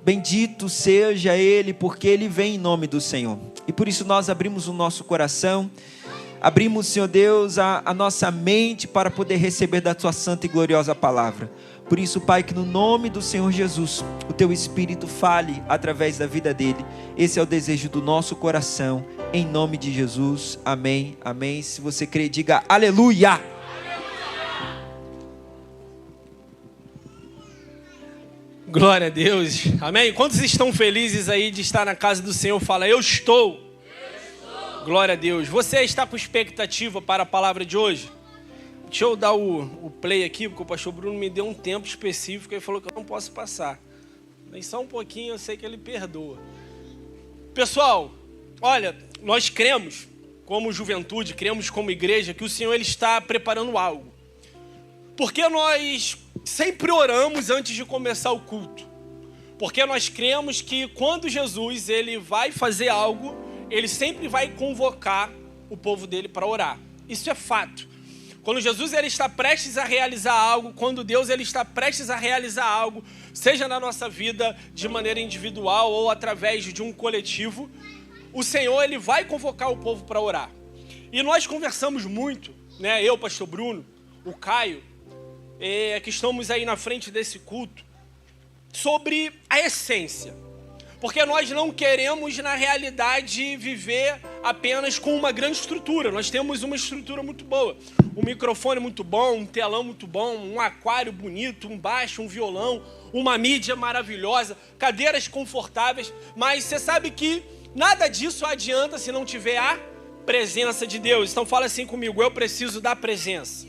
Bendito seja Ele, porque Ele vem em nome do Senhor. E por isso nós abrimos o nosso coração, abrimos, Senhor Deus, a nossa mente para poder receber da Tua santa e gloriosa palavra. Por isso, Pai, que no nome do Senhor Jesus, o Teu Espírito fale através da vida dele. Esse é o desejo do nosso coração, em nome de Jesus. Amém, amém. Se você crê, diga aleluia. Glória a Deus, amém? Quantos estão felizes aí de estar na casa do Senhor? Fala, eu estou. Glória a Deus. Você está com expectativa para a palavra de hoje? Deixa eu dar o play aqui, porque o pastor Bruno me deu um tempo específico e falou que eu não posso passar. Mas só um pouquinho, eu sei que ele perdoa. Pessoal, olha, nós cremos, como juventude, cremos como igreja, que o Senhor ele está preparando algo. Porque nós sempre oramos antes de começar o culto. Porque nós cremos que quando Jesus ele vai fazer algo, ele sempre vai convocar o povo dele para orar. Isso é fato. Quando Jesus ele está prestes a realizar algo, quando Deus ele está prestes a realizar algo, seja na nossa vida de maneira individual ou através de um coletivo, o Senhor ele vai convocar o povo para orar. E nós conversamos muito, né? Eu, pastor Bruno, o Caio, que estamos aí na frente desse culto, sobre a essência. Porque nós não queremos, na realidade, viver apenas com uma grande estrutura. Nós temos uma estrutura muito boa. Um microfone muito bom, um telão muito bom, um aquário bonito, um baixo, um violão, uma mídia maravilhosa, cadeiras confortáveis. Mas você sabe que nada disso adianta se não tiver a presença de Deus. Então fala assim comigo, eu preciso da presença.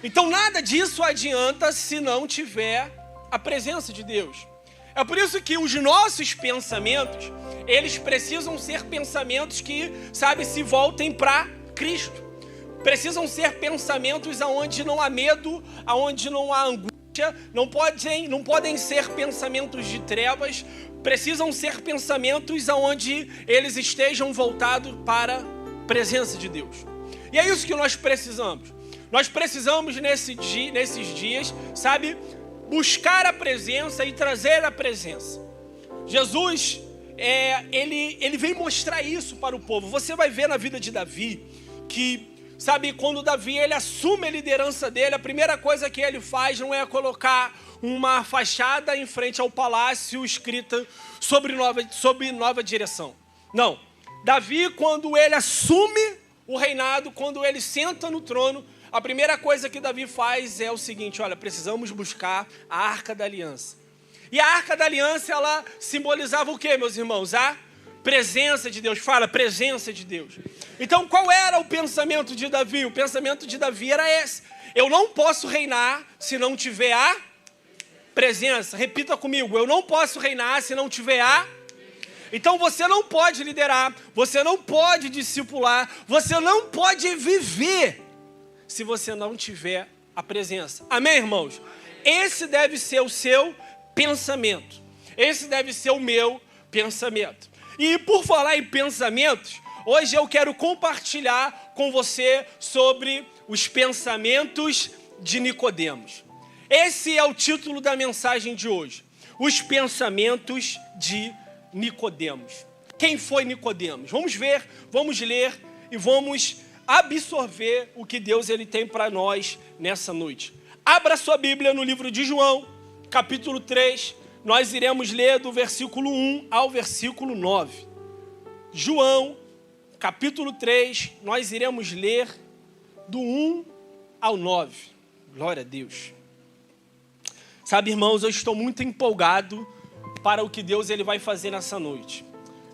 Então nada disso adianta se não tiver a presença de Deus. É por isso que os nossos pensamentos, eles precisam ser pensamentos que, sabe, se voltem para Cristo. Precisam ser pensamentos aonde não há medo, aonde não há angústia, não podem ser pensamentos de trevas, precisam ser pensamentos aonde eles estejam voltados para a presença de Deus. E é isso que nós precisamos. Nós precisamos nesses dias, sabe, buscar a presença e trazer a presença. Jesus, ele vem mostrar isso para o povo. Você vai ver na vida de Davi que, sabe, quando Davi ele assume a liderança dele, a primeira coisa que ele faz não é colocar uma fachada em frente ao palácio escrita sobre nova direção. Não. Davi, quando ele assume o reinado, quando ele senta no trono, a primeira coisa que Davi faz é o seguinte, olha, precisamos buscar a Arca da Aliança. E a Arca da Aliança, ela simbolizava o quê, meus irmãos? A presença de Deus. Fala, presença de Deus. Então, qual era o pensamento de Davi? O pensamento de Davi era esse. Eu não posso reinar se não tiver a presença. Repita comigo, eu não posso reinar se não tiver a... Então, você não pode liderar, você não pode discipular, você não pode viver se você não tiver a presença. Amém, irmãos? Esse deve ser o seu pensamento. Esse deve ser o meu pensamento. E por falar em pensamentos, hoje eu quero compartilhar com você sobre os pensamentos de Nicodemos. Esse é o título da mensagem de hoje. Os pensamentos de Nicodemos. Quem foi Nicodemos? Vamos ver, vamos ler e vamos absorver o que Deus ele tem para nós nessa noite. Abra sua Bíblia no livro de João, capítulo 3. Nós iremos ler do versículo 1 ao versículo 9. João, capítulo 3, nós iremos ler do 1 ao 9. Glória a Deus. Sabe, irmãos, eu estou muito empolgado para o que Deus ele vai fazer nessa noite.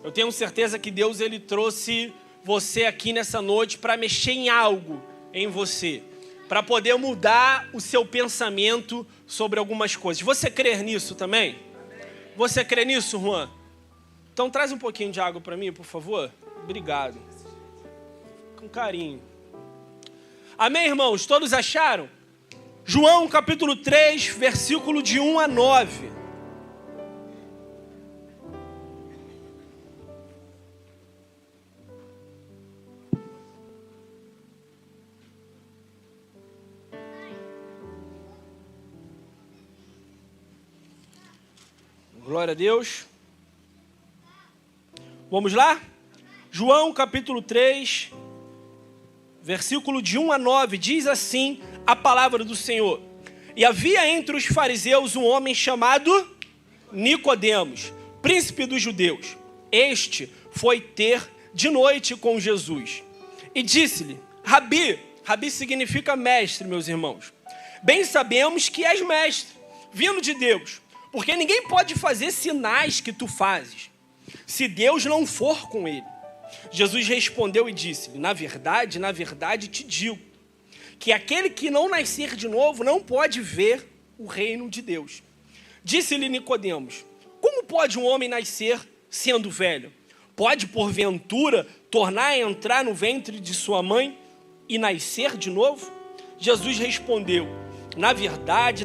Eu tenho certeza que Deus ele trouxe você aqui nessa noite para mexer em algo em você, para poder mudar o seu pensamento sobre algumas coisas. Você crê nisso também? Você crê nisso, Juan? Então traz um pouquinho de água para mim, por favor. Obrigado. Com carinho. Amém, irmãos? Todos acharam? João capítulo 3, versículo de 1 a 9. Glória a Deus. Vamos lá? João capítulo 3, versículo de 1 a 9, diz assim a palavra do Senhor. E havia entre os fariseus um homem chamado Nicodemos, príncipe dos judeus. Este foi ter de noite com Jesus. E disse-lhe, Rabi, Rabi significa mestre, meus irmãos. Bem sabemos que és mestre, vindo de Deus, porque ninguém pode fazer sinais que tu fazes, se Deus não for com ele. Jesus respondeu e disse-lhe, na verdade te digo, que aquele que não nascer de novo não pode ver o reino de Deus. Disse-lhe Nicodemos, como pode um homem nascer sendo velho? Pode, porventura, tornar a entrar no ventre de sua mãe e nascer de novo? Jesus respondeu, na verdade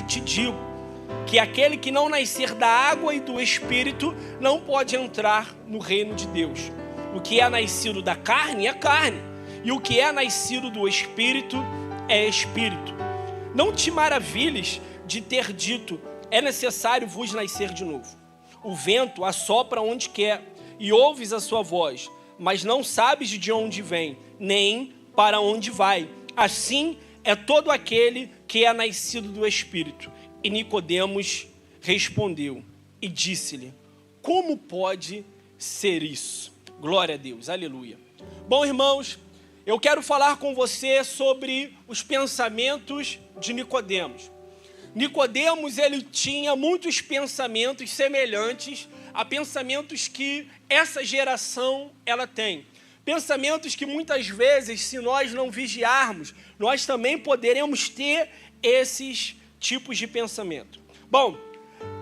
te digo, que aquele que não nascer da água e do Espírito não pode entrar no reino de Deus. O que é nascido da carne é carne, e o que é nascido do Espírito é Espírito. Não te maravilhes de ter dito, é necessário vos nascer de novo. O vento assopra onde quer, e ouves a sua voz, mas não sabes de onde vem, nem para onde vai. Assim é todo aquele que é nascido do Espírito. E Nicodemos respondeu e disse-lhe, como pode ser isso? Glória a Deus, aleluia. Bom, irmãos, eu quero falar com você sobre os pensamentos de Nicodemos. Nicodemos, ele tinha muitos pensamentos semelhantes a pensamentos que essa geração ela tem. Pensamentos que muitas vezes, se nós não vigiarmos, nós também poderemos ter esses tipos de pensamento. Bom,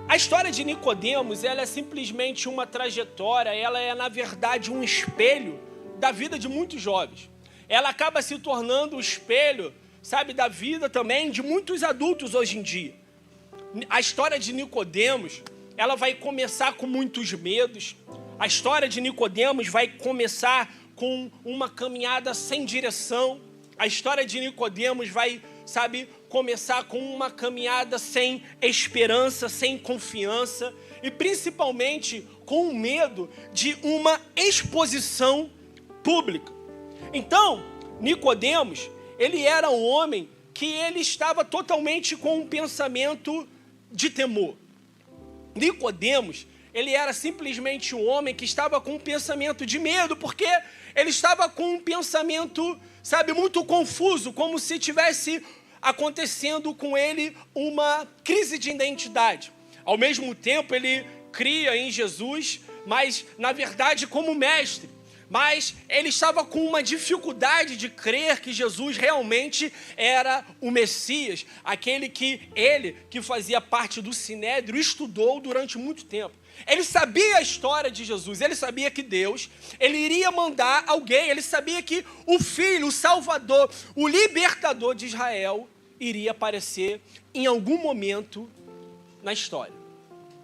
a história de Nicodemos, ela é simplesmente uma trajetória, ela é na verdade um espelho da vida de muitos jovens. Ela acaba se tornando o espelho, sabe, da vida também de muitos adultos hoje em dia. A história de Nicodemos, ela vai começar com muitos medos. A história de Nicodemos vai começar com uma caminhada sem direção. A história de Nicodemos vai, sabe, começar com uma caminhada sem esperança, sem confiança e principalmente com o medo de uma exposição pública. Então, Nicodemos, ele era um homem que ele estava totalmente com um pensamento de temor. Nicodemos, ele era simplesmente um homem que estava com um pensamento de medo, porque ele estava com um pensamento, sabe, muito confuso, como se tivesse acontecendo com ele uma crise de identidade. Ao mesmo tempo, ele cria em Jesus, mas, na verdade, como mestre. Mas ele estava com uma dificuldade de crer que Jesus realmente era o Messias, aquele que ele, que fazia parte do Sinédrio, estudou durante muito tempo. Ele sabia a história de Jesus, ele sabia que Deus, ele iria mandar alguém, ele sabia que o Filho, o Salvador, o Libertador de Israel, iria aparecer em algum momento na história.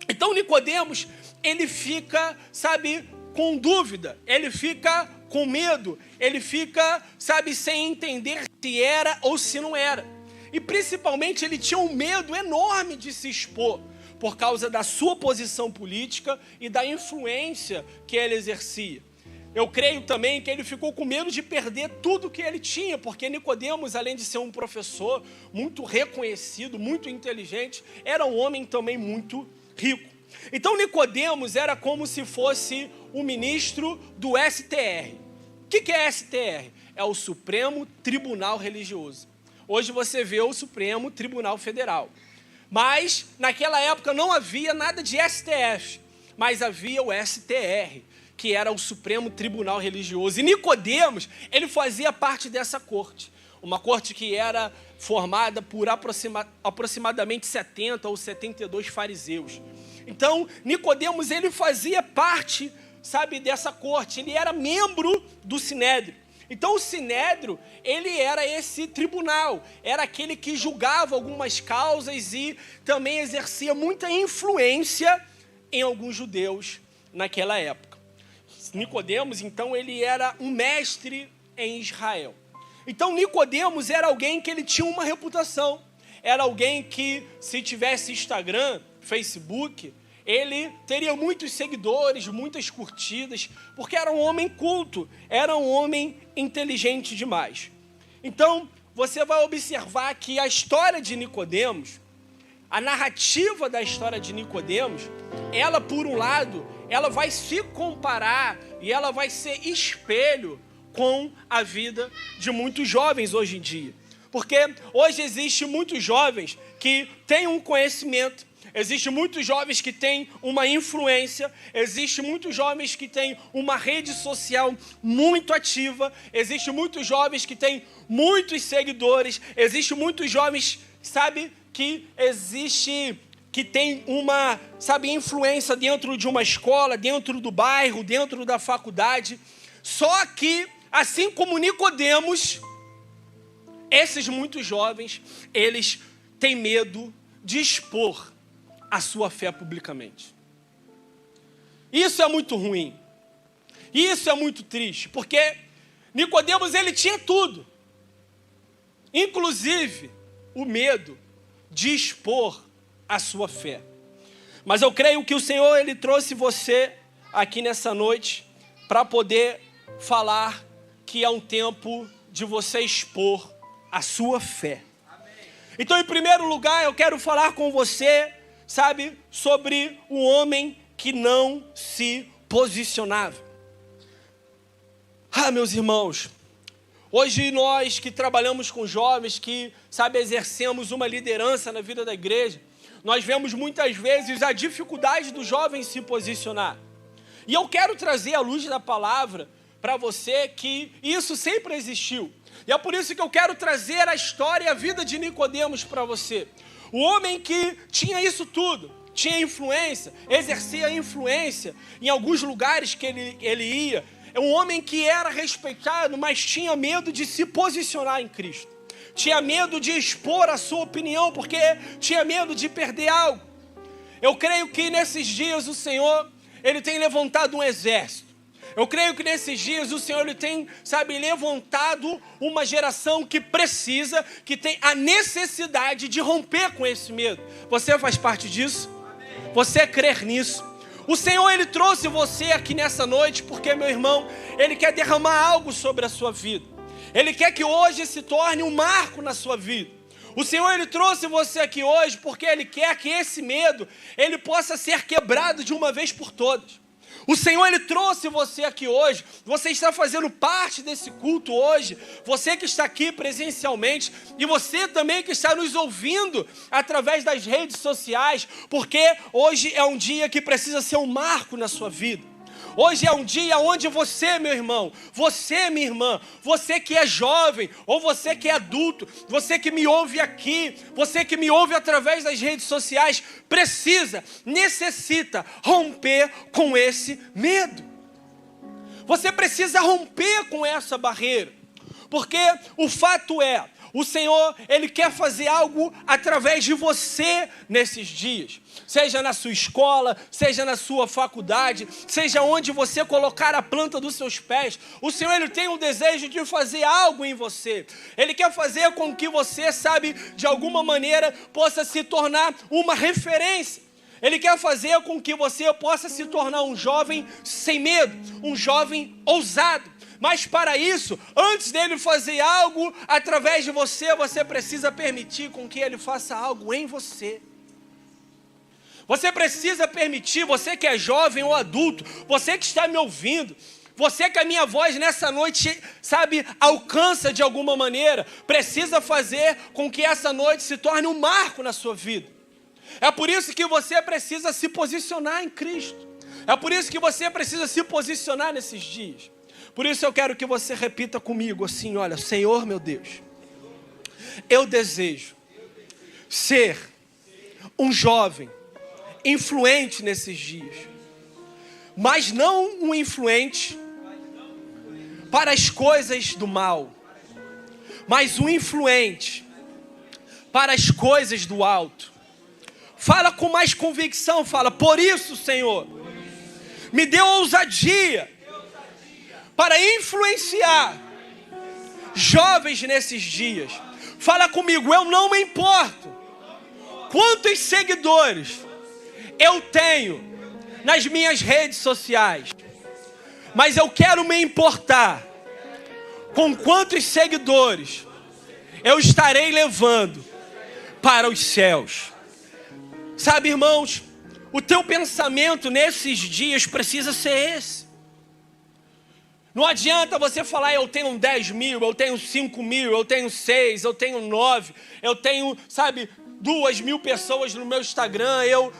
Então Nicodemos, ele fica, sabe, com dúvida, ele fica com medo, ele fica, sabe, sem entender se era ou se não era. E principalmente ele tinha um medo enorme de se expor, por causa da sua posição política e da influência que ele exercia. Eu creio também que ele ficou com medo de perder tudo que ele tinha, porque Nicodemos, além de ser um professor muito reconhecido, muito inteligente, era um homem também muito rico. Então Nicodemos era como se fosse o ministro do STR. O que é STR? É o Supremo Tribunal Religioso. Hoje você vê o Supremo Tribunal Federal. Mas naquela época não havia nada de STF, mas havia o STR, que era o Supremo Tribunal Religioso. E Nicodemos, ele fazia parte dessa corte. Uma corte que era formada por aproximadamente 70 ou 72 fariseus. Então, Nicodemos, ele fazia parte, sabe, dessa corte. Ele era membro do Sinédrio. Então, o Sinédrio, ele era esse tribunal. Era aquele que julgava algumas causas e também exercia muita influência em alguns judeus naquela época. Nicodemos, então, ele era um mestre em Israel. Então, Nicodemos era alguém que ele tinha uma reputação. Era alguém que, se tivesse Instagram, Facebook, ele teria muitos seguidores, muitas curtidas, porque era um homem culto, era um homem inteligente demais. Então, você vai observar que a história de Nicodemos, a narrativa da história de Nicodemos, ela, por um lado, ela vai se comparar e ela vai ser espelho com a vida de muitos jovens hoje em dia. Porque hoje existem muitos jovens que têm um conhecimento, existem muitos jovens que têm uma influência, existem muitos jovens que têm uma rede social muito ativa, existem muitos jovens que têm muitos seguidores, existem muitos jovens, que tem uma, influência dentro de uma escola, dentro do bairro, dentro da faculdade. Só que, assim como Nicodemos, esses muitos jovens, eles têm medo de expor a sua fé publicamente. Isso é muito ruim. Isso é muito triste, porque Nicodemos, ele tinha tudo. Inclusive, o medo de expor a sua fé. Mas eu creio que o Senhor, ele trouxe você aqui nessa noite para poder falar que é um tempo de você expor a sua fé. Amém. Então, em primeiro lugar, eu quero falar com você, sobre o homem que não se posicionava. Meus irmãos, hoje nós que trabalhamos com jovens, que, exercemos uma liderança na vida da igreja, nós vemos muitas vezes a dificuldade do jovem se posicionar. E eu quero trazer à luz da palavra para você que isso sempre existiu. E é por isso que eu quero trazer a história e a vida de Nicodemos para você. O homem que tinha isso tudo, tinha influência, exercia influência em alguns lugares que ele ia. É um homem que era respeitado, mas tinha medo de se posicionar em Cristo. Tinha medo de expor a sua opinião, porque tinha medo de perder algo. Eu creio que nesses dias o Senhor, ele tem levantado um exército. Eu creio que nesses dias o Senhor, ele tem, levantado uma geração que precisa, que tem a necessidade de romper com esse medo. Você faz parte disso? Você crer nisso? O Senhor, ele trouxe você aqui nessa noite, porque, meu irmão, ele quer derramar algo sobre a sua vida. Ele quer que hoje se torne um marco na sua vida. O Senhor, ele trouxe você aqui hoje porque ele quer que esse medo, ele possa ser quebrado de uma vez por todas. O Senhor, ele trouxe você aqui hoje, você está fazendo parte desse culto hoje, você que está aqui presencialmente, e você também que está nos ouvindo através das redes sociais, porque hoje é um dia que precisa ser um marco na sua vida. Hoje é um dia onde você, meu irmão, você, minha irmã, você que é jovem, ou você que é adulto, você que me ouve aqui, você que me ouve através das redes sociais, necessita romper com esse medo. Você precisa romper com essa barreira, porque o fato é, o Senhor, ele quer fazer algo através de você nesses dias. Seja na sua escola, seja na sua faculdade, seja onde você colocar a planta dos seus pés. O Senhor, ele tem um desejo de fazer algo em você. Ele quer fazer com que você, de alguma maneira, possa se tornar uma referência. Ele quer fazer com que você possa se tornar um jovem sem medo, um jovem ousado. Mas para isso, antes dele fazer algo através de você, você precisa permitir com que ele faça algo em você. Você precisa permitir, você que é jovem ou adulto, você que está me ouvindo, você que a minha voz nessa noite, alcança de alguma maneira, precisa fazer com que essa noite se torne um marco na sua vida. É por isso que você precisa se posicionar em Cristo. É por isso que você precisa se posicionar nesses dias. Por isso eu quero que você repita comigo assim, olha, Senhor meu Deus, eu desejo ser um jovem influente nesses dias, mas não um influente para as coisas do mal, mas um influente para as coisas do alto. Fala com mais convicção, fala, por isso, Senhor, me dê ousadia para influenciar jovens nesses dias. Fala comigo, eu não me importo quantos seguidores eu tenho nas minhas redes sociais, mas eu quero me importar com quantos seguidores eu estarei levando para os céus. Sabe, irmãos, o teu pensamento nesses dias precisa ser esse. Não adianta você falar, eu tenho 10 mil, eu tenho 5 mil, eu tenho 6, eu tenho 9, eu tenho, 2.000 pessoas no meu Instagram, eu,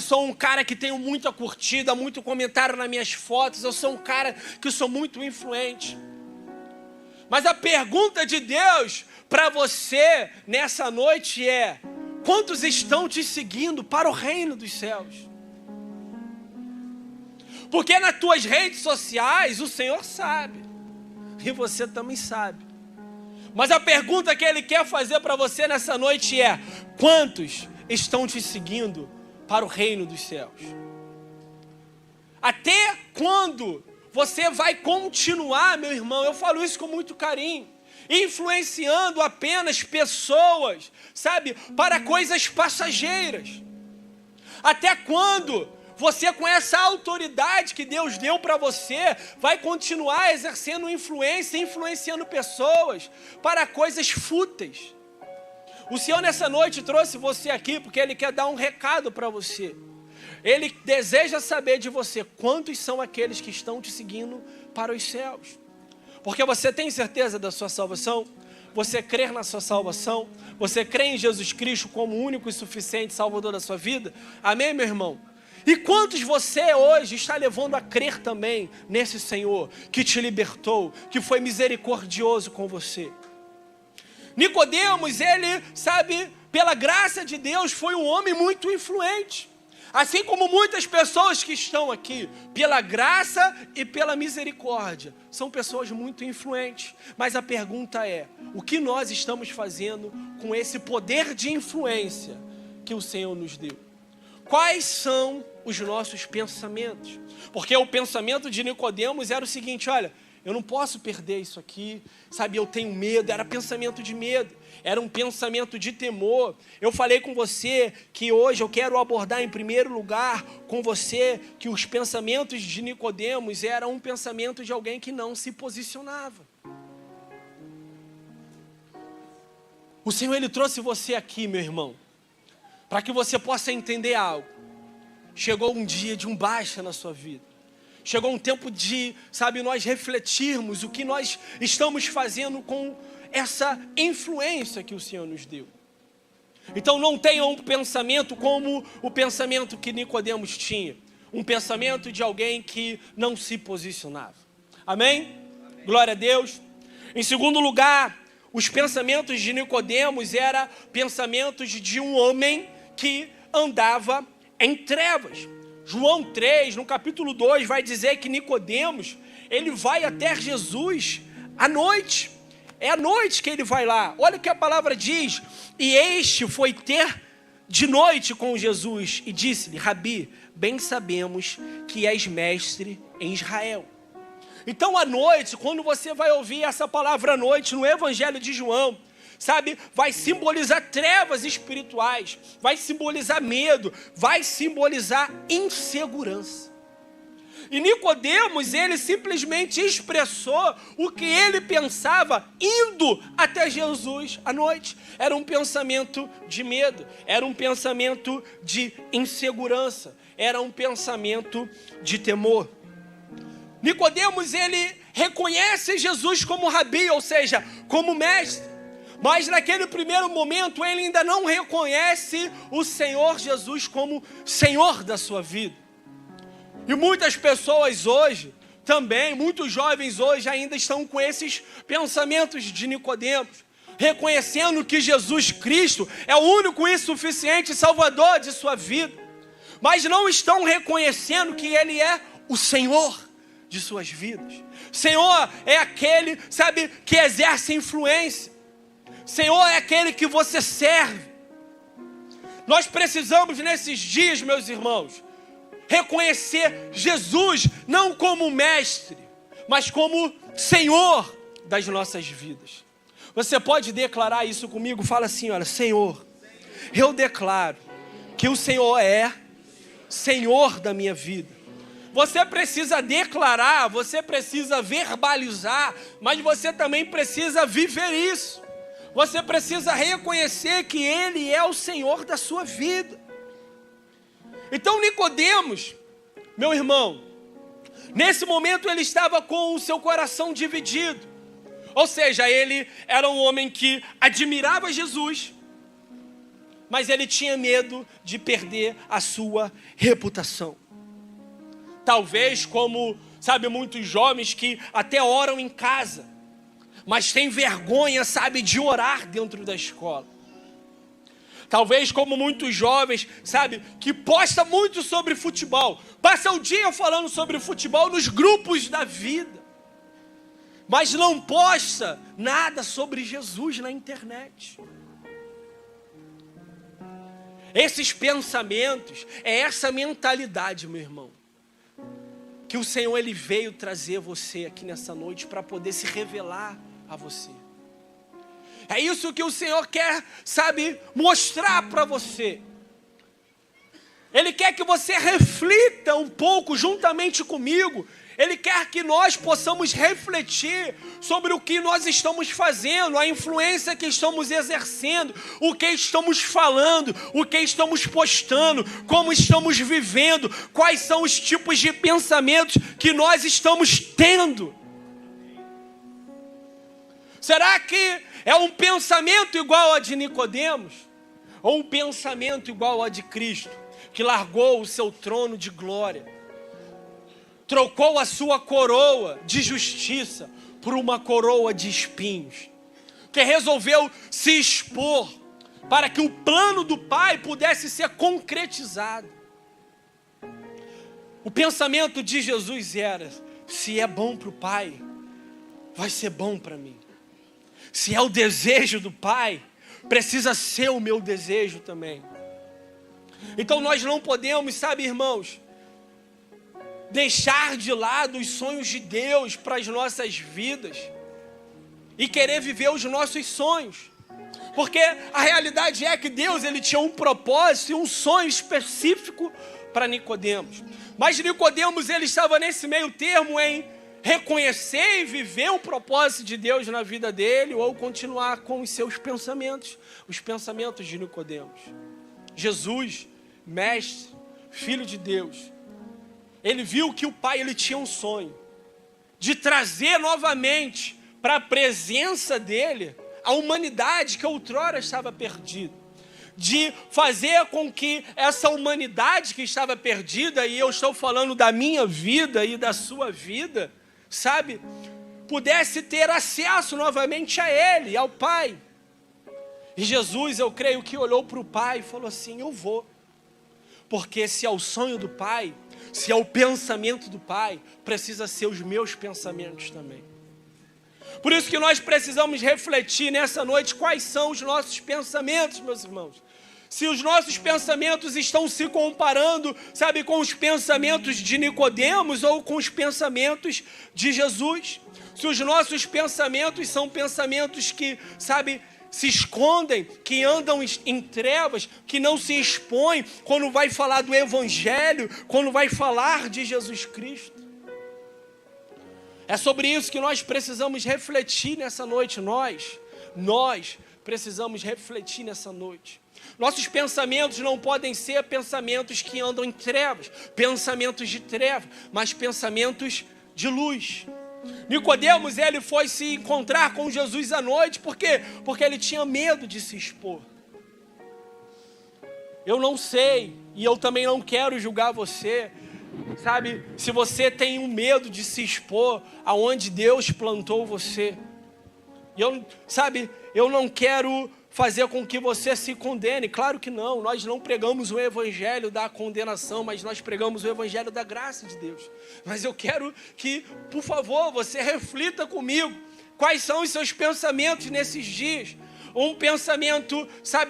sou um cara que tenho muita curtida, muito comentário nas minhas fotos, eu sou um cara que sou muito influente. Mas a pergunta de Deus para você nessa noite é: quantos estão te seguindo para o reino dos céus? Porque nas tuas redes sociais o Senhor sabe, e você também sabe. Mas a pergunta que Ele quer fazer para você nessa noite é: quantos estão te seguindo para o reino dos céus? Até quando você vai continuar, meu irmão, eu falo isso com muito carinho, influenciando apenas pessoas, para coisas passageiras? Até quando você, com essa autoridade que Deus deu para você, vai continuar exercendo influência, influenciando pessoas para coisas fúteis? O Senhor nessa noite trouxe você aqui porque Ele quer dar um recado para você. Ele deseja saber de você quantos são aqueles que estão te seguindo para os céus. Porque você tem certeza da sua salvação? Você crê na sua salvação? Você crê em Jesus Cristo como o único e suficiente Salvador da sua vida? Amém, meu irmão? E quantos você hoje está levando a crer também nesse Senhor que te libertou, que foi misericordioso com você? Nicodemos, ele, pela graça de Deus, foi um homem muito influente. Assim como muitas pessoas que estão aqui, pela graça e pela misericórdia, são pessoas muito influentes. Mas a pergunta é: o que nós estamos fazendo com esse poder de influência que o Senhor nos deu? Quais são os nossos pensamentos? Porque o pensamento de Nicodemos era o seguinte: olha, eu não posso perder isso aqui, eu tenho medo. Era pensamento de medo, era um pensamento de temor. Eu falei com você que hoje eu quero abordar em primeiro lugar com você que os pensamentos de Nicodemos eram um pensamento de alguém que não se posicionava. O Senhor, Ele trouxe você aqui, meu irmão, para que você possa entender algo. Chegou um dia de um baixa na sua vida. Chegou um tempo de, nós refletirmos o que nós estamos fazendo com essa influência que o Senhor nos deu. Então não tenha um pensamento como o pensamento que Nicodemos tinha. Um pensamento de alguém que não se posicionava. Amém? Glória a Deus. Em segundo lugar, os pensamentos de Nicodemos eram pensamentos de um homem que andava em trevas. João 3, no capítulo 2, vai dizer que Nicodemos, ele vai até Jesus à noite. É à noite que ele vai lá. Olha o que a palavra diz: e este foi ter de noite com Jesus e disse-lhe: Rabi, bem sabemos que és mestre em Israel. Então à noite, quando você vai ouvir essa palavra à noite no Evangelho de João, vai simbolizar trevas espirituais, vai simbolizar medo, vai simbolizar insegurança. E Nicodemos, ele simplesmente expressou o que ele pensava indo até Jesus à noite. Era um pensamento de medo, era um pensamento de insegurança, era um pensamento de temor. Nicodemos, ele reconhece Jesus como rabi, ou seja, como mestre. Mas naquele primeiro momento ele ainda não reconhece o Senhor Jesus como Senhor da sua vida. E muitas pessoas hoje, também, muitos jovens hoje ainda estão com esses pensamentos de Nicodemos, reconhecendo que Jesus Cristo é o único e suficiente Salvador de sua vida, mas não estão reconhecendo que Ele é o Senhor de suas vidas. Senhor é aquele, que exerce influência. Senhor é aquele que você serve. Nós precisamos nesses dias, meus irmãos, reconhecer Jesus não como mestre, mas como Senhor das nossas vidas. Você pode declarar isso comigo? Fala assim: olha, Senhor, eu declaro que o Senhor é Senhor da minha vida. Você precisa declarar, você precisa verbalizar, mas você também precisa viver isso. Você precisa reconhecer que Ele é o Senhor da sua vida. Então Nicodemos, meu irmão, nesse momento ele estava com o seu coração dividido. Ou seja, ele era um homem que admirava Jesus, mas ele tinha medo de perder a sua reputação. Talvez como, muitos jovens que até oram em casa, mas têm vergonha, de orar dentro da escola. Talvez como muitos jovens, que posta muito sobre futebol. Passa o dia falando sobre futebol nos grupos da vida. Mas não posta nada sobre Jesus na internet. Esses pensamentos, é essa mentalidade, meu irmão, que o Senhor Ele veio trazer você aqui nessa noite para poder se revelar a você. É isso que o Senhor quer, mostrar para você. Ele quer que você reflita um pouco juntamente comigo. Ele quer que nós possamos refletir sobre o que nós estamos fazendo, a influência que estamos exercendo, o que estamos falando, o que estamos postando, como estamos vivendo, quais são os tipos de pensamentos que nós estamos tendo. Será que é um pensamento igual a de Nicodemos? Ou um pensamento igual a de Cristo, que largou o seu trono de glória, trocou a sua coroa de justiça por uma coroa de espinhos, que resolveu se expor para que o plano do Pai pudesse ser concretizado? O pensamento de Jesus era: se é bom para o Pai, vai ser bom para mim. Se é o desejo do Pai, precisa ser o meu desejo também. Então nós não podemos, irmãos, deixar de lado os sonhos de Deus para as nossas vidas e querer viver os nossos sonhos. Porque a realidade é que Deus, Ele tinha um propósito e um sonho específico para Nicodemos. Mas Nicodemos, ele estava nesse meio termo em reconhecer e viver o propósito de Deus na vida dele, ou continuar com os seus pensamentos, os pensamentos de Nicodemos. Jesus, mestre, filho de Deus, ele viu que o Pai, ele tinha um sonho de trazer novamente para a presença dele a humanidade que outrora estava perdida, de fazer com que essa humanidade que estava perdida, e eu estou falando da minha vida e da sua vida, pudesse ter acesso novamente a Ele, ao Pai. E Jesus, eu creio que olhou para o Pai e falou assim: eu vou, porque se é o sonho do Pai, se é o pensamento do Pai, precisa ser os meus pensamentos também. Por isso que nós precisamos refletir nessa noite quais são os nossos pensamentos, meus irmãos. Se os nossos pensamentos estão se comparando, com os pensamentos de Nicodemos ou com os pensamentos de Jesus. Se os nossos pensamentos são pensamentos que, se escondem, que andam em trevas, que não se expõem quando vai falar do Evangelho, quando vai falar de Jesus Cristo. É sobre isso que nós precisamos refletir nessa noite. Nós precisamos refletir nessa noite. Nossos pensamentos não podem ser pensamentos que andam em trevas, pensamentos de treva, mas pensamentos de luz. Nicodemos, ele foi se encontrar com Jesus à noite, por quê? Porque ele tinha medo de se expor. Eu não sei, e eu também não quero julgar você, se você tem um medo de se expor aonde Deus plantou você. Eu não quero fazer com que você se condene, claro que não. Nós não pregamos o evangelho da condenação, mas nós pregamos o evangelho da graça de Deus. Mas eu quero que, por favor, você reflita comigo quais são os seus pensamentos nesses dias. Um pensamento,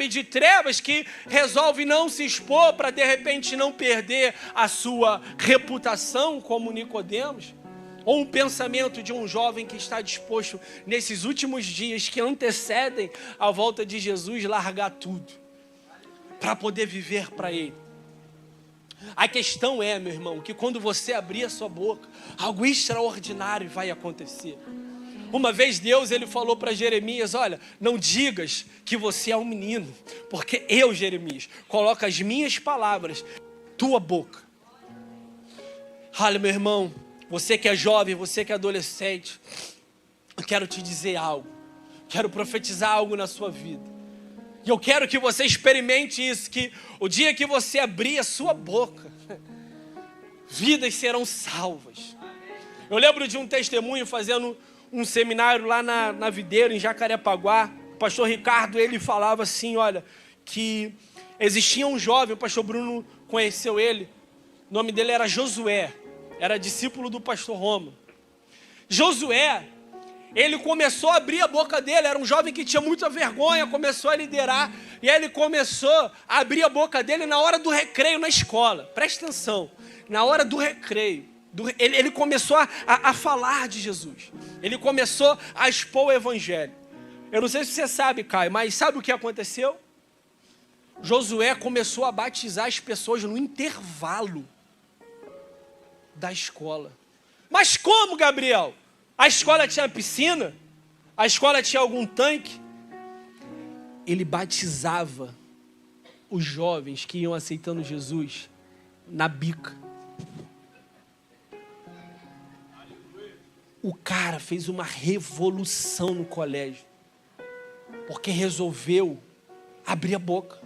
de trevas, que resolve não se expor para de repente não perder a sua reputação como Nicodemos. Ou um pensamento de um jovem que está disposto, nesses últimos dias que antecedem a volta de Jesus, largar tudo para poder viver para Ele. A questão é, meu irmão, que quando você abrir a sua boca, algo extraordinário vai acontecer. Uma vez Deus, ele falou para Jeremias, olha, não digas que você é um menino, porque eu, Jeremias, coloco as minhas palavras na tua boca. Olha, meu irmão, você que é jovem, você que é adolescente, eu quero te dizer algo, quero profetizar algo na sua vida. E eu quero que você experimente isso, que o dia que você abrir a sua boca, vidas serão salvas. Eu lembro de um testemunho fazendo um seminário lá na Videira, em Jacarepaguá. O pastor Ricardo, ele falava assim, olha, que existia um jovem, o pastor Bruno conheceu ele, o nome dele era Josué, era discípulo do pastor Roma. Josué, ele começou a abrir a boca dele, era um jovem que tinha muita vergonha, começou a liderar, e aí ele começou a abrir a boca dele na hora do recreio na escola. Presta atenção, na hora do recreio. Ele começou a falar de Jesus. Ele começou a expor o evangelho. Eu não sei se você sabe, Caio, mas sabe o que aconteceu? Josué começou a batizar as pessoas no intervalo da escola. Mas como, Gabriel? A escola tinha piscina? A escola tinha algum tanque? Ele batizava os jovens que iam aceitando Jesus na bica. O cara fez uma revolução no colégio, porque resolveu abrir a boca,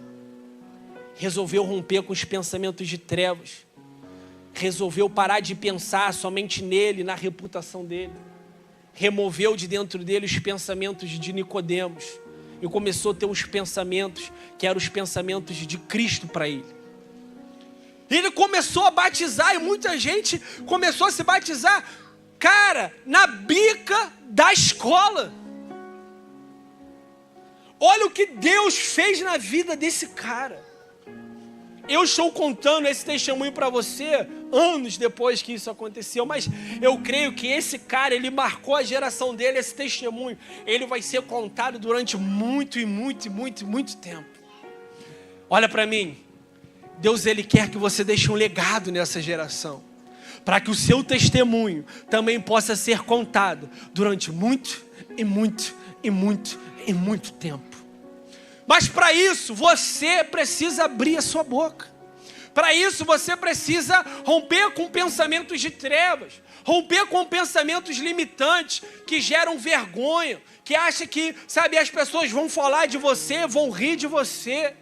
resolveu romper com os pensamentos de trevas, resolveu parar de pensar somente nele, na reputação dele, removeu de dentro dele os pensamentos de Nicodemos e começou a ter os pensamentos que eram os pensamentos de Cristo para ele. Ele começou a batizar e muita gente começou a se batizar, cara, na bica da escola. Olha o que Deus fez na vida desse cara. Eu estou contando esse testemunho para você anos depois que isso aconteceu, mas eu creio que esse cara, ele marcou a geração dele, esse testemunho, ele vai ser contado durante muito tempo. Olha para mim, Deus, ele quer que você deixe um legado nessa geração, para que o seu testemunho também possa ser contado durante muito tempo. Mas para isso, você precisa abrir a sua boca. Para isso, você precisa romper com pensamentos de trevas, romper com pensamentos limitantes, que geram vergonha, que acham que, sabe, as pessoas vão falar de você, vão rir de você.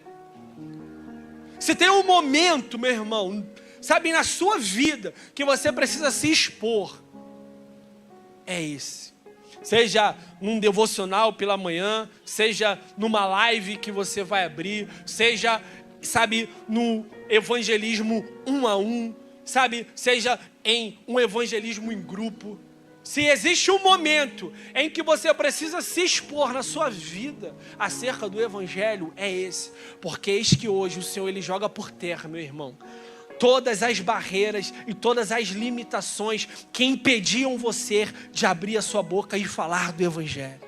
Se tem um momento, meu irmão, sabe, na sua vida, que você precisa se expor, é esse. Seja num devocional pela manhã, seja numa live que você vai abrir, seja, sabe, no evangelismo 1 a 1, sabe, seja em um evangelismo em grupo. Se existe um momento em que você precisa se expor na sua vida acerca do evangelho, é esse. Porque eis que hoje o Senhor, ele joga por terra, meu irmão, todas as barreiras e todas as limitações que impediam você de abrir a sua boca e falar do evangelho.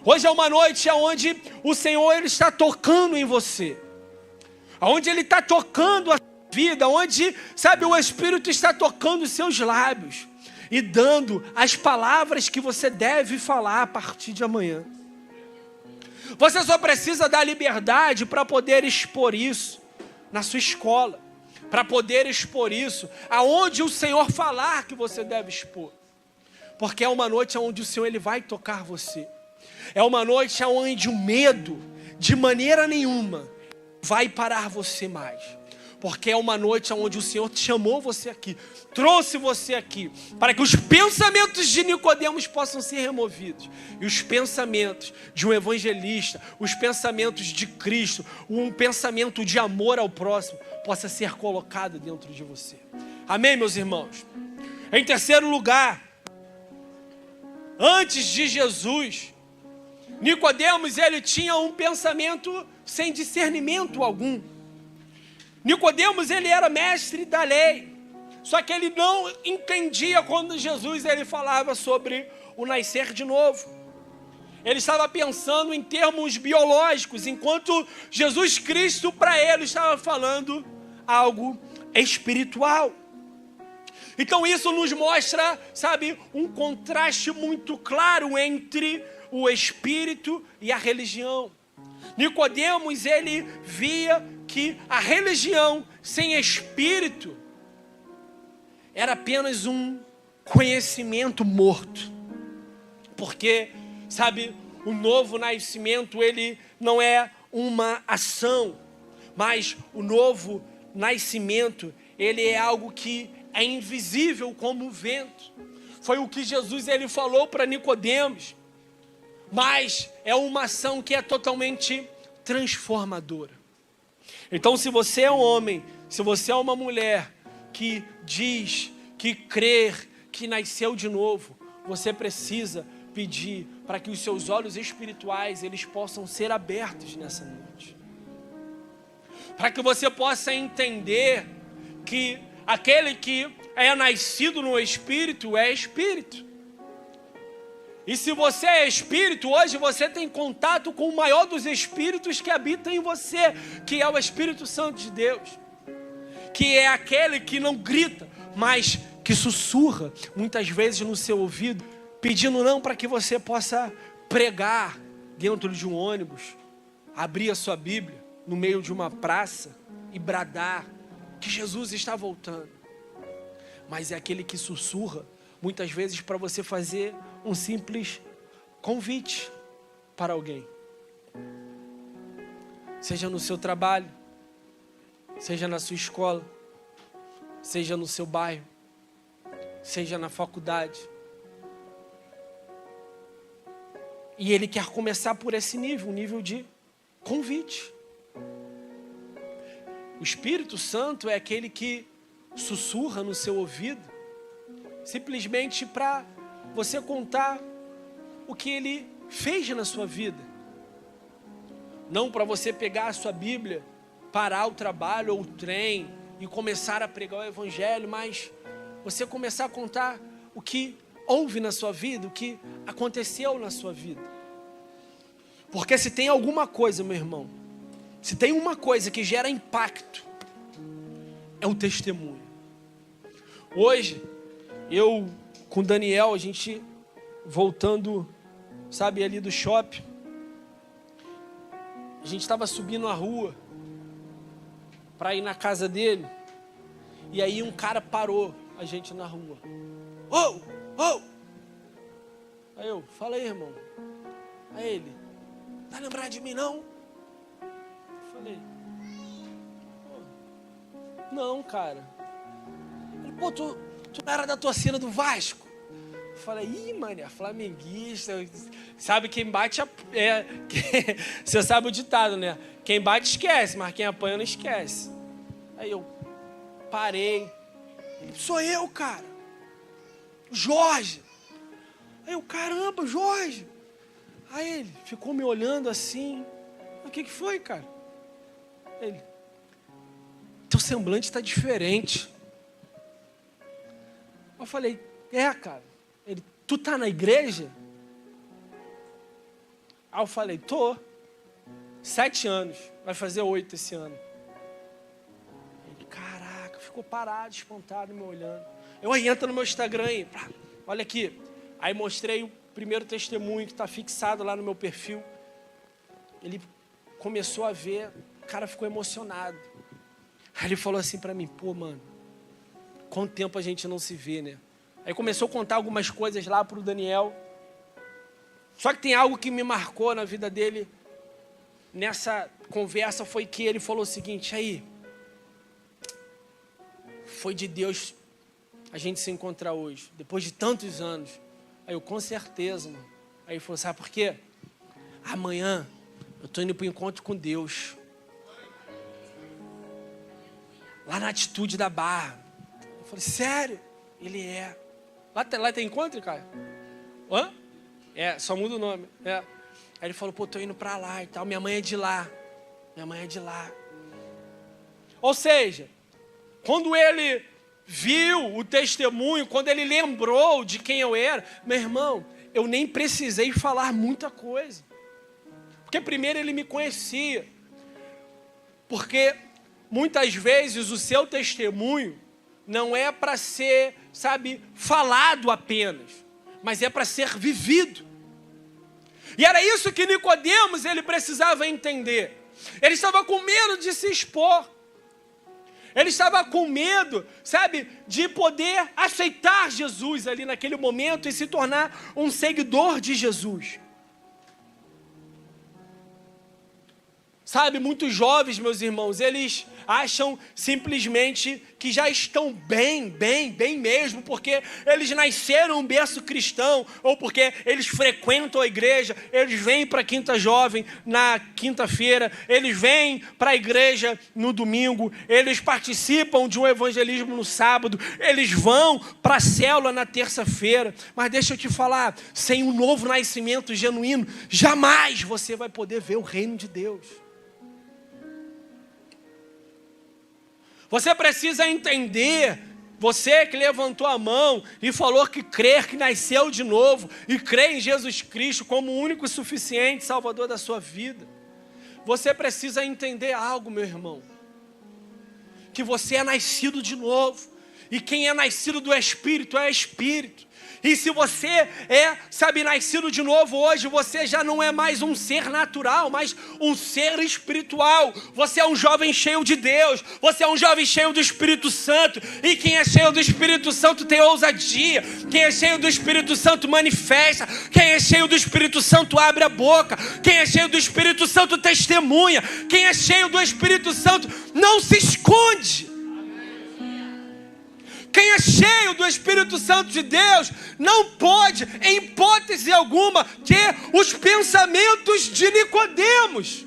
Hoje é uma noite onde o Senhor, ele está tocando em você, onde ele está tocando a sua vida, onde, sabe, o Espírito está tocando os seus lábios e dando as palavras que você deve falar a partir de amanhã. Você só precisa dar liberdade para poder expor isso na sua escola, para poder expor isso aonde o Senhor falar que você deve expor. Porque é uma noite onde o Senhor, ele vai tocar você. É uma noite onde o medo, de maneira nenhuma, vai parar você mais. Porque é uma noite onde o Senhor chamou você aqui, trouxe você aqui, para que os pensamentos de Nicodemos possam ser removidos. E os pensamentos de um evangelista, os pensamentos de Cristo, um pensamento de amor ao próximo, possa ser colocado dentro de você. Amém, meus irmãos? Em terceiro lugar, antes de Jesus, Nicodemos, ele tinha um pensamento sem discernimento algum. Nicodemos, ele era mestre da lei, só que ele não entendia quando Jesus, ele falava sobre o nascer de novo. Ele estava pensando em termos biológicos, enquanto Jesus Cristo, para ele, estava falando algo espiritual. Então isso nos mostra, sabe, um contraste muito claro entre o espírito e a religião. Nicodemos, ele via que a religião sem espírito era apenas um conhecimento morto. Porque, sabe, o novo nascimento, ele não é uma ação, mas o novo nascimento, ele é algo que é invisível como o vento. Foi o que Jesus ele falou para Nicodemos. Mas é uma ação que é totalmente transformadora. Então, se você é um homem, se você é uma mulher que diz, que crê, que nasceu de novo, você precisa pedir para que os seus olhos espirituais eles possam ser abertos nessa noite. Para que você possa entender que aquele que é nascido no Espírito é Espírito. E se você é Espírito, hoje você tem contato com o maior dos Espíritos que habita em você, que é o Espírito Santo de Deus. Que é aquele que não grita, mas que sussurra muitas vezes no seu ouvido, pedindo não para que você possa pregar dentro de um ônibus, abrir a sua Bíblia no meio de uma praça e bradar que Jesus está voltando. Mas é aquele que sussurra muitas vezes para você fazer um simples convite para alguém. Seja no seu trabalho, seja na sua escola, seja no seu bairro, seja na faculdade. E ele quer começar por esse nível, um nível de convite. O Espírito Santo é aquele que sussurra no seu ouvido, simplesmente para você contar o que ele fez na sua vida. Não para você pegar a sua Bíblia, parar o trabalho ou o trem e começar a pregar o Evangelho, mas você começar a contar o que houve na sua vida, o que aconteceu na sua vida. Porque se tem alguma coisa, meu irmão, se tem uma coisa que gera impacto, é o testemunho. Hoje, eu com o Daniel, a gente voltando, sabe, ali do shopping, a gente estava subindo a rua para ir na casa dele, e aí um cara parou a gente na rua. Oh, oh! Aí eu, fala aí, irmão. Aí ele, tá lembrado de mim não? Eu falei, não, cara. Ele, pô, tu não era da torcida do Vasco? Eu falei, ih, mano, é flamenguista. Sabe, quem bate, você sabe o ditado, né? Quem bate esquece, mas quem apanha não esquece. Aí eu parei. Ele, sou eu, cara. Jorge. Aí eu, caramba, Jorge. Aí ele ficou me olhando assim. O que foi, cara? Ele, teu semblante está diferente. Eu falei, cara. Ele, tu tá na igreja? Aí eu falei, tô. 7 anos, vai fazer 8 esse ano. Ele, caraca, ficou parado, espantado, me olhando. Eu aí entro no meu Instagram e, olha aqui. Aí mostrei o primeiro testemunho que está fixado lá no meu perfil. Ele começou a ver, o cara ficou emocionado. Aí ele falou assim para mim, pô, mano, quanto tempo a gente não se vê, né? Aí começou a contar algumas coisas lá pro Daniel. Só que tem algo que me marcou na vida dele nessa conversa, foi que ele falou o seguinte, aí, foi de Deus a gente se encontrar hoje, depois de tantos anos. Aí eu, com certeza, mano. Aí ele falou, sabe por quê? Amanhã eu tô indo pro encontro com Deus. Lá na Atitude da Barra. Eu falei, sério? Ele é. Lá tem encontro, cara? Hã? É, só muda o nome. É. Aí ele falou, pô, tô indo pra lá e tal. Minha mãe é de lá. Minha mãe é de lá. Ou seja, quando ele viu o testemunho, quando ele lembrou de quem eu era, meu irmão, eu nem precisei falar muita coisa. Porque primeiro ele me conhecia. Porque muitas vezes o seu testemunho não é para ser, falado apenas, mas é para ser vivido. E era isso que Nicodemos, ele precisava entender. Ele estava com medo de se expor. Ele estava com medo, de poder aceitar Jesus ali naquele momento e se tornar um seguidor de Jesus. Muitos jovens, meus irmãos, eles acham simplesmente que já estão bem mesmo, porque eles nasceram um berço cristão, ou porque eles frequentam a igreja, eles vêm para a Quinta Jovem na quinta-feira, eles vêm para a igreja no domingo, eles participam de um evangelismo no sábado, eles vão para a célula na terça-feira. Mas deixa eu te falar, sem um novo nascimento genuíno, jamais você vai poder ver o reino de Deus. Você precisa entender, você que levantou a mão e falou que crê, que nasceu de novo e crê em Jesus Cristo como o único e suficiente Salvador da sua vida. Você precisa entender algo, meu irmão, que você é nascido de novo, e quem é nascido do Espírito é Espírito. E se você é, nascido de novo hoje, você já não é mais um ser natural, mas um ser espiritual. Você é um jovem cheio de Deus, você é um jovem cheio do Espírito Santo. E quem é cheio do Espírito Santo tem ousadia. Quem é cheio do Espírito Santo manifesta. Quem é cheio do Espírito Santo abre a boca. Quem é cheio do Espírito Santo testemunha. Quem é cheio do Espírito Santo não se esconde. Quem é cheio do Espírito Santo de Deus não pode, em hipótese alguma, ter os pensamentos de Nicodemos.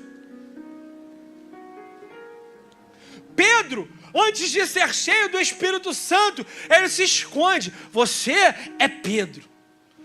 Pedro, antes de ser cheio do Espírito Santo, ele se esconde. Você é Pedro.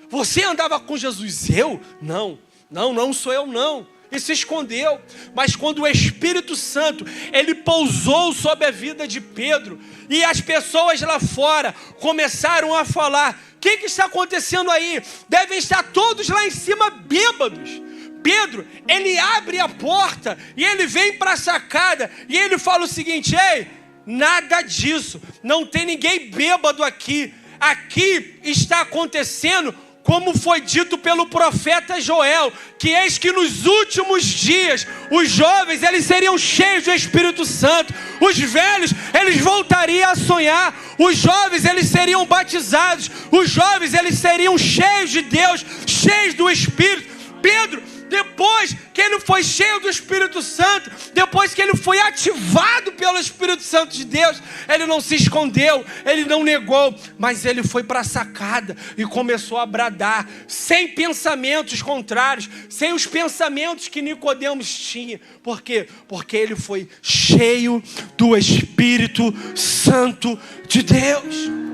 Você andava com Jesus. Eu? Não sou eu não. E se escondeu. Mas quando o Espírito Santo, ele pousou sobre a vida de Pedro, e as pessoas lá fora começaram a falar: o que está acontecendo aí? Devem estar todos lá em cima bêbados. Pedro, ele abre a porta e ele vem para a sacada e ele fala o seguinte: ei, nada disso, não tem ninguém bêbado aqui. Aqui está acontecendo como foi dito pelo profeta Joel, que eis que nos últimos dias os jovens eles seriam cheios do Espírito Santo, os velhos eles voltariam a sonhar, os jovens eles seriam batizados, os jovens eles seriam cheios de Deus, cheios do Espírito. Pedro, depois que ele foi cheio do Espírito Santo, depois que ele foi ativado pelo Espírito Santo de Deus, ele não se escondeu, ele não negou, mas ele foi para a sacada e começou a bradar, sem pensamentos contrários, sem os pensamentos que Nicodemos tinha. Por quê? Porque ele foi cheio do Espírito Santo de Deus.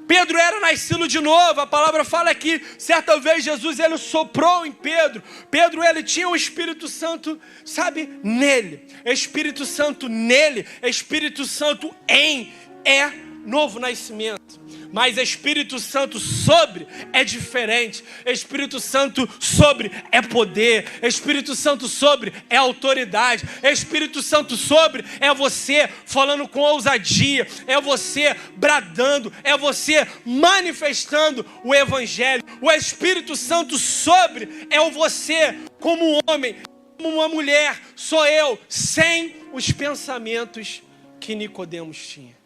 Pedro era nascido de novo. A palavra fala que certa vez Jesus ele soprou em Pedro. Pedro ele tinha o Espírito Santo, nele. Espírito Santo nele, Espírito Santo é novo nascimento. Mas Espírito Santo sobre é diferente. Espírito Santo sobre é poder. Espírito Santo sobre é autoridade. Espírito Santo sobre é você falando com ousadia. É você bradando. É você manifestando o Evangelho. O Espírito Santo sobre é o você como um homem, como uma mulher. Sou eu, sem os pensamentos que Nicodemos tinha.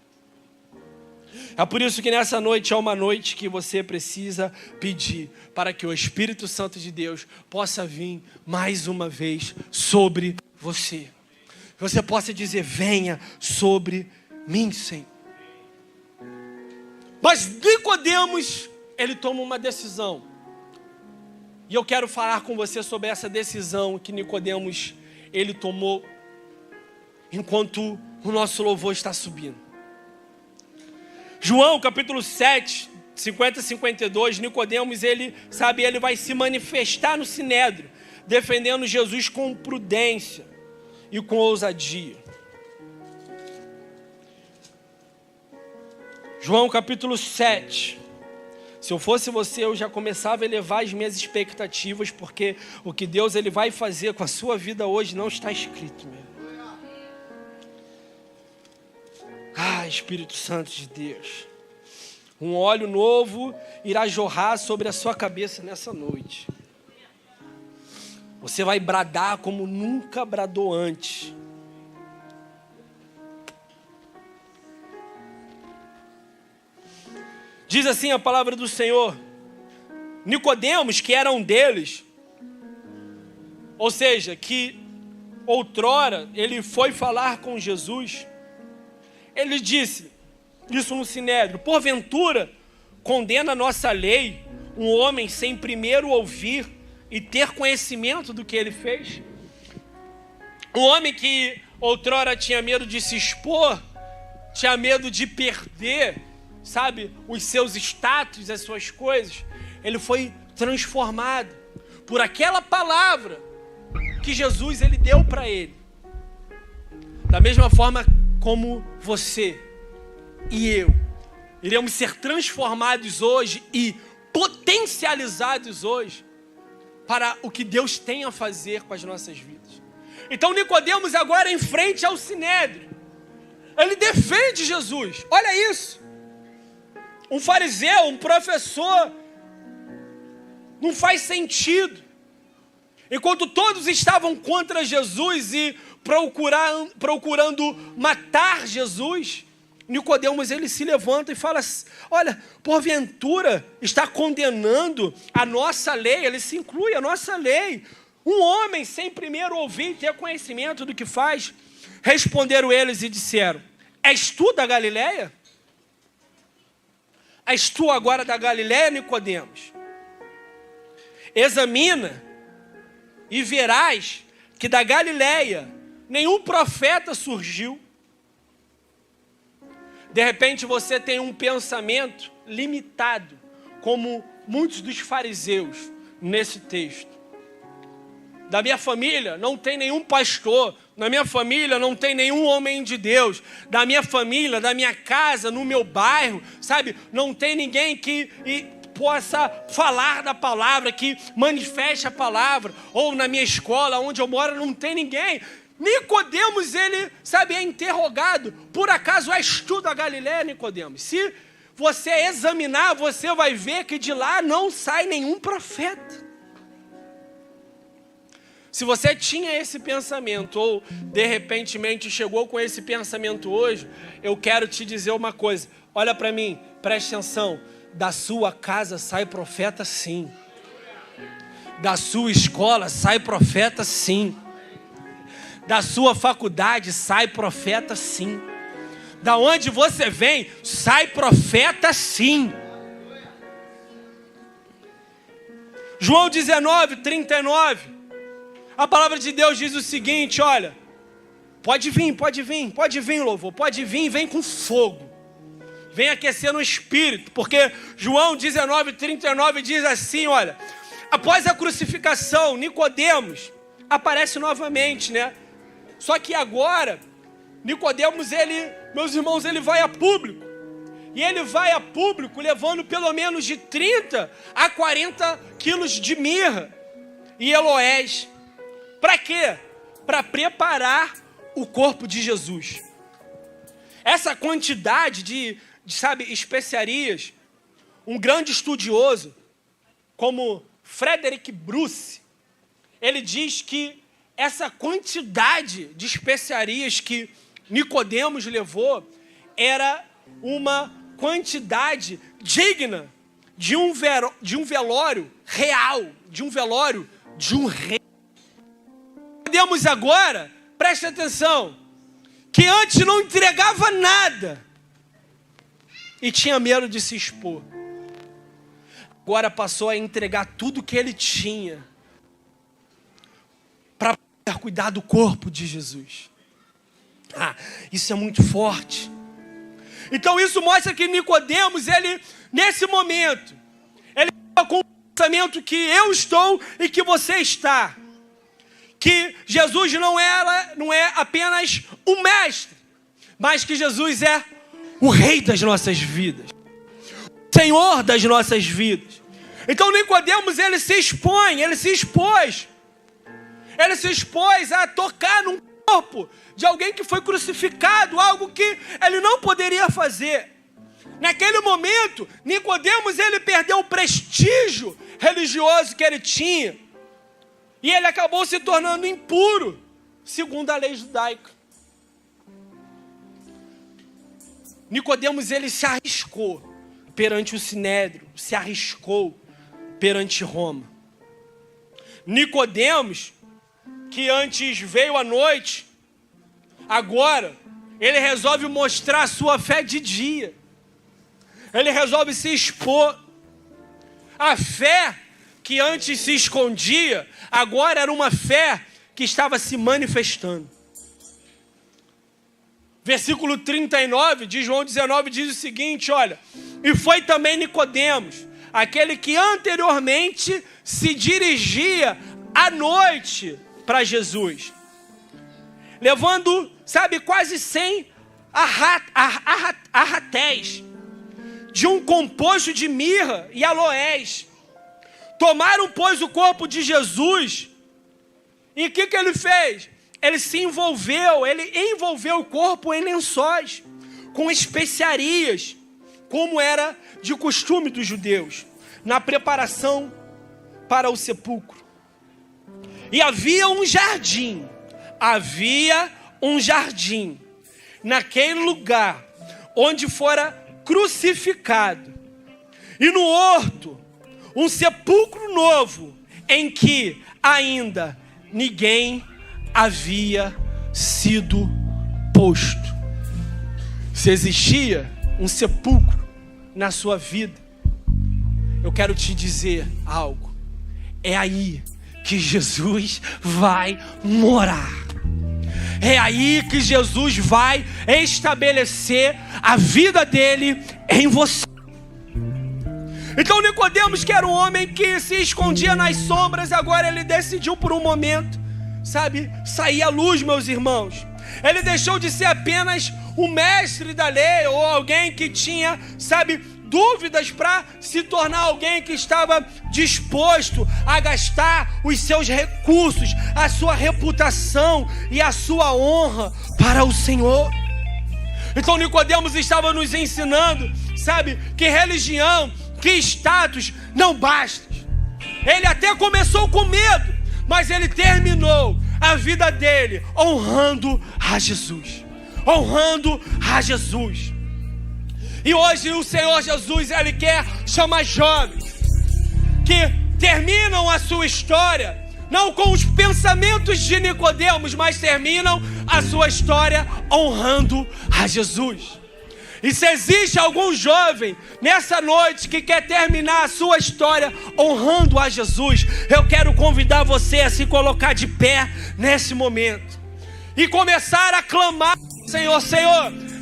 É por isso que nessa noite é uma noite que você precisa pedir para que o Espírito Santo de Deus possa vir mais uma vez sobre você. Você possa dizer: venha sobre mim, Senhor. Mas Nicodemos, ele toma uma decisão. E eu quero falar com você sobre essa decisão que Nicodemos, ele tomou enquanto o nosso louvor está subindo. João capítulo 7, 50 e 52, Nicodemos, ele vai se manifestar no Sinédrio, defendendo Jesus com prudência e com ousadia. João capítulo 7. Se eu fosse você, eu já começava a elevar as minhas expectativas, porque o que Deus ele vai fazer com a sua vida hoje não está escrito mesmo. Espírito Santo de Deus. Um óleo novo irá jorrar sobre a sua cabeça nessa noite. Você vai bradar como nunca bradou antes. Diz assim a palavra do Senhor: Nicodemos, que era um deles, ou seja, que outrora ele foi falar com Jesus, ele disse isso no Sinédrio: porventura condena a nossa lei um homem sem primeiro ouvir e ter conhecimento do que ele fez? Um homem que outrora tinha medo de se expor, tinha medo de perder, sabe, os seus status, as suas coisas, ele foi transformado por aquela palavra que Jesus ele deu para ele. Da mesma forma como você e eu iremos ser transformados hoje e potencializados hoje para o que Deus tem a fazer com as nossas vidas. Então Nicodemos agora em frente ao Sinédrio, ele defende Jesus. Olha isso. Um fariseu, um professor, não faz sentido. Enquanto todos estavam contra Jesus e procurando matar Jesus, Nicodemos ele se levanta e fala: olha, porventura está condenando a nossa lei, ele se inclui a nossa lei, um homem sem primeiro ouvir e ter conhecimento do que faz. Responderam eles e disseram: és tu da Galileia? És tu agora da Galileia, Nicodemos? Examina e verás que da Galileia nenhum profeta surgiu. De repente você tem um pensamento limitado, como muitos dos fariseus nesse texto. Da minha família não tem nenhum pastor, na minha família não tem nenhum homem de Deus, da minha família, da minha casa, no meu bairro, sabe, não tem ninguém que possa falar da palavra, que manifeste a palavra, ou na minha escola, onde eu moro, não tem ninguém. Nicodemos, ele, sabe, é interrogado: por acaso és tu da Galileia, Nicodemos? Se você examinar, você vai ver que de lá não sai nenhum profeta. Se você tinha esse pensamento, ou de repente chegou com esse pensamento hoje, eu quero te dizer uma coisa. Olha para mim, preste atenção. Da sua casa sai profeta sim. Da sua escola sai profeta sim. Da sua faculdade sai profeta sim. Da onde você vem sai profeta sim. João 19, 39. A palavra de Deus diz o seguinte: olha, pode vir, louvor, pode vir, vem com fogo, vem aquecer no espírito, porque João 19, 39 diz assim, olha, após a crucificação, Nicodemos aparece novamente, né? Só que agora, Nicodemos, meus irmãos, ele vai a público, e ele vai a público levando pelo menos de 30 a 40 quilos de mirra e aloés. Para quê? Para preparar o corpo de Jesus. Essa quantidade de especiarias, um grande estudioso, como Frederick Bruce, ele diz que essa quantidade de especiarias que Nicodemos levou era uma quantidade digna de um velório real, de um velório de um rei. Nicodemos agora, preste atenção, que antes não entregava nada e tinha medo de se expor. Agora passou a entregar tudo que ele tinha para cuidar do corpo de Jesus. Isso é muito forte. Então isso mostra que Nicodemos, ele, nesse momento, ele estava com o pensamento que eu estou e que você está. Que Jesus não é apenas um mestre, mas que Jesus é o Rei das nossas vidas, o Senhor das nossas vidas. Então Nicodemos, ele se expôs a tocar num corpo de alguém que foi crucificado, algo que ele não poderia fazer. Naquele momento, Nicodemos, ele perdeu o prestígio religioso que ele tinha. E ele acabou se tornando impuro, segundo a lei judaica. Nicodemos, ele se arriscou perante o Sinédrio, se arriscou perante Roma. Nicodemos, que antes veio à noite, agora ele resolve mostrar a sua fé de dia. Ele resolve se expor. A fé que antes se escondia, agora era uma fé que estava se manifestando. Versículo 39 de João 19 diz o seguinte, olha: e foi também Nicodemos, aquele que anteriormente se dirigia à noite para Jesus, levando, quase 100 arratéis de um composto de mirra e aloés. Tomaram, pois, o corpo de Jesus. E o que ele fez? Ele envolveu o corpo em lençóis, com especiarias, como era de costume dos judeus, na preparação para o sepulcro. E havia um jardim naquele lugar onde fora crucificado. E no horto, um sepulcro novo, em que ainda ninguém havia sido posto. Se existia um sepulcro na sua vida, eu quero te dizer algo. É aí que Jesus vai morar. É aí que Jesus vai estabelecer a vida dele em você. Então Nicodemos, que era um homem que se escondia nas sombras, agora ele decidiu por um momento, sair à luz, meus irmãos. Ele deixou de ser apenas o mestre da lei, ou alguém que tinha, dúvidas, para se tornar alguém que estava disposto a gastar os seus recursos, a sua reputação e a sua honra para o Senhor. Então Nicodemos estava nos ensinando, que religião, que status não basta. Ele até começou com medo, mas ele terminou a vida dele honrando a Jesus. E hoje o Senhor Jesus, ele quer chamar jovens que terminam a sua história não com os pensamentos de Nicodemos, mas terminam a sua história honrando a Jesus. E se existe algum jovem nessa noite que quer terminar a sua história honrando a Jesus, eu quero convidar você a se colocar de pé nesse momento e começar a clamar: Senhor,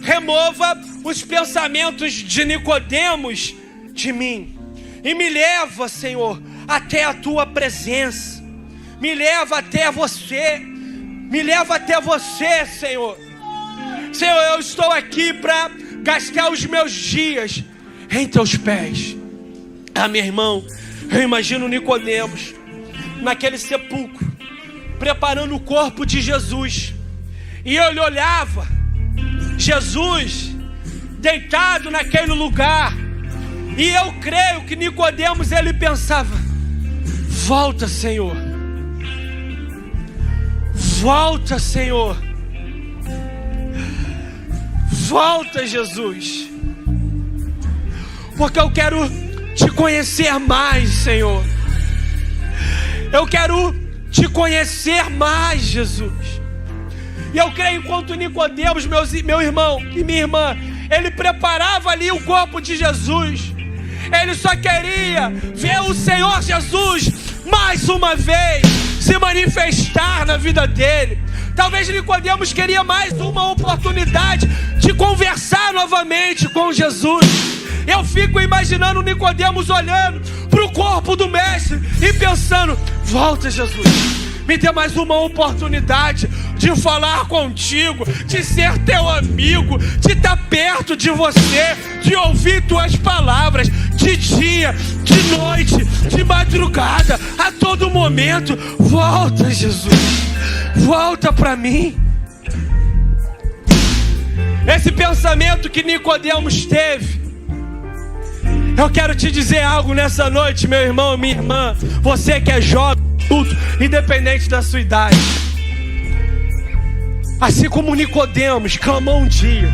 remova os pensamentos de Nicodemos de mim e me leva, Senhor, até a tua presença. Me leva até você. Senhor. Senhor, eu estou aqui para gastar os meus dias em teus pés. Meu irmão, eu imagino Nicodemos naquele sepulcro, preparando o corpo de Jesus. E ele olhava Jesus deitado naquele lugar. E eu creio que Nicodemos, ele pensava: volta, Senhor. Volta, Senhor. Volta, Jesus. Porque eu quero te conhecer mais, Senhor. Eu quero te conhecer mais, Jesus. E eu creio, enquanto Nicodemos, meu irmão e minha irmã, ele preparava ali o corpo de Jesus, ele só queria ver o Senhor Jesus mais uma vez se manifestar na vida dele. Talvez Nicodemos queria mais uma oportunidade de conversar novamente com Jesus. Eu fico imaginando Nicodemos olhando para o corpo do mestre e pensando: volta, Jesus, me dê mais uma oportunidade de falar contigo, de ser teu amigo, de estar perto de você, de ouvir tuas palavras, de dia, de noite, de madrugada, a todo momento. Volta, Jesus, volta para mim. Esse pensamento que Nicodemos teve. Eu quero te dizer algo nessa noite, meu irmão, minha irmã. Você que é jovem, adulto, independente da sua idade. Assim como Nicodemos clamou um dia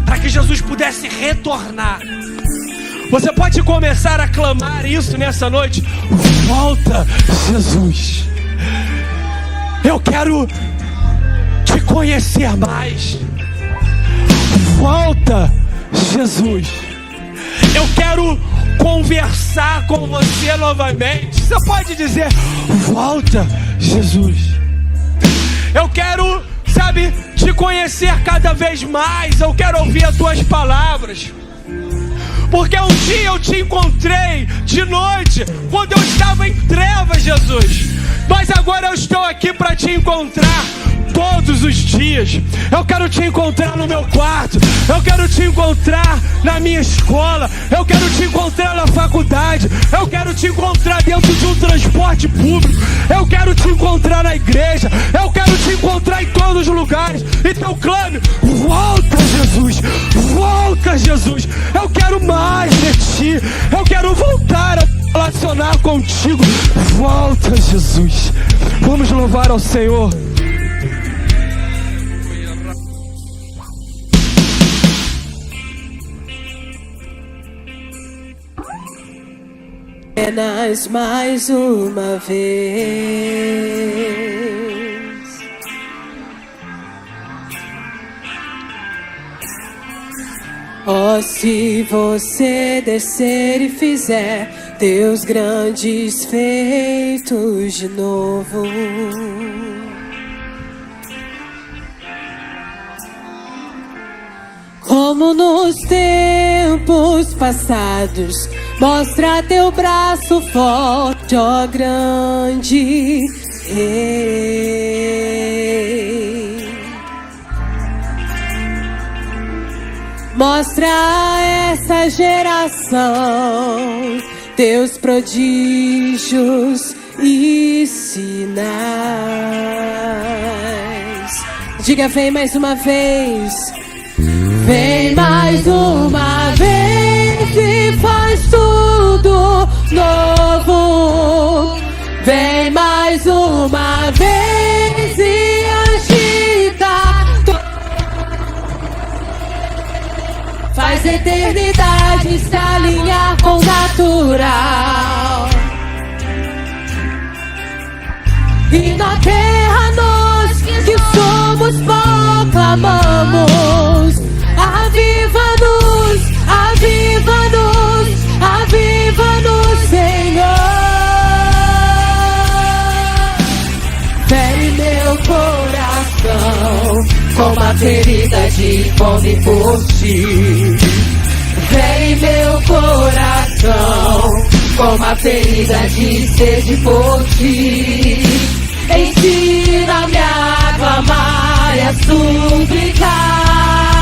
para que Jesus pudesse retornar, você pode começar a clamar isso nessa noite. Volta, Jesus. Eu quero te conhecer mais. Volta, Jesus. Eu quero conversar com você novamente. Você pode dizer: volta, Jesus. Eu quero, te conhecer cada vez mais. Eu quero ouvir as tuas palavras. Porque um dia eu te encontrei de noite, quando eu estava em trevas, Jesus. Mas agora eu estou aqui para te encontrar todos os dias. Eu quero te encontrar no meu quarto. Eu quero te encontrar na minha escola. Eu quero te encontrar na faculdade. Eu quero te encontrar dentro de um transporte público. Eu quero te encontrar na igreja. Eu quero te encontrar em todos os lugares. Então clame: volta, Jesus. Volta, Jesus. Eu quero mais de ti. Eu quero voltar a relacionar contigo. Volta, Jesus. Vamos louvar ao Senhor. Apenas mais uma vez. Oh, se você descer e fizer teus grandes feitos de novo, como nos tempos passados, mostra teu braço forte, ó grande Rei. Mostra a essa geração teus prodígios e sinais. Diga: vem mais uma vez. Vem mais uma vez e faz tudo novo. Vem mais uma vez e agita. Faz a eternidade se alinhar com o natural. E na terra nós que somos proclamamos: aviva-nos, aviva-nos, aviva-nos, Senhor. Fere meu coração com uma ferida de fome por ti. Fere meu coração com uma ferida de sede por ti. Ensina-me a clamar e a suplicar.